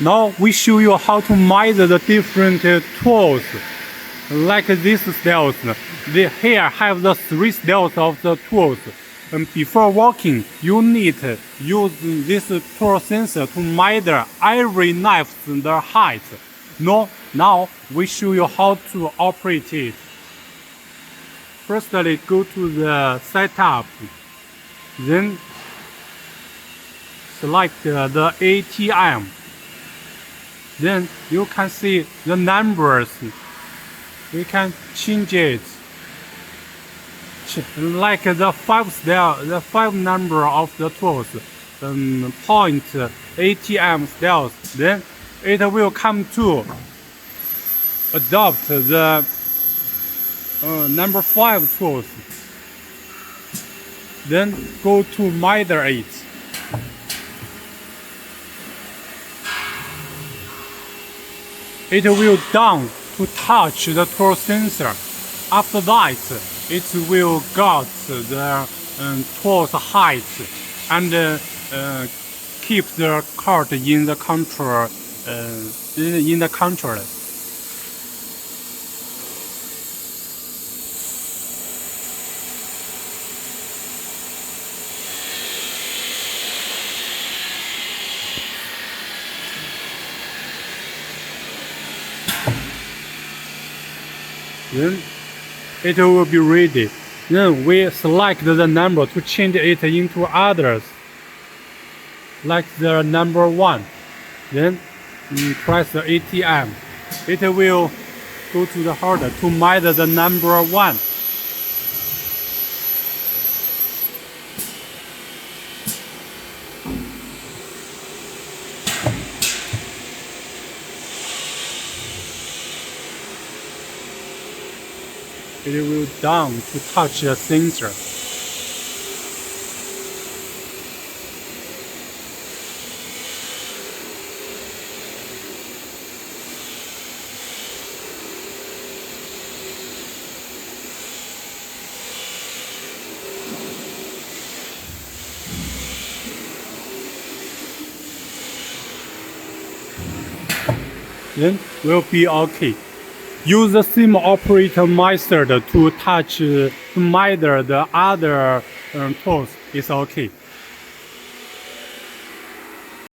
Now we show you how to measure the different tools. Like these styles. Here have the 3 styles of the tools. And before working, you need to use this tool sensor to measure every knife's the height. Now we show you how to operate it. Firstly, go to the setup. Then select the ATM. Then you can see the numbers. We can change it. Like the 5 number of the tools, point ATM styles. Then it will come to adopt the number 5 tools. Then go to measure it. It will down to touch the tool sensor. After that, it will got the tool's height and keep the card in the control. Then it will be ready. Then we select the number to change it into others, like the number 1. Then press the ATM. It will go to the holder to measure the number 1. It will down to touch the sensor. Then will be okay. Use the same operator method to measure the other tools. It's okay.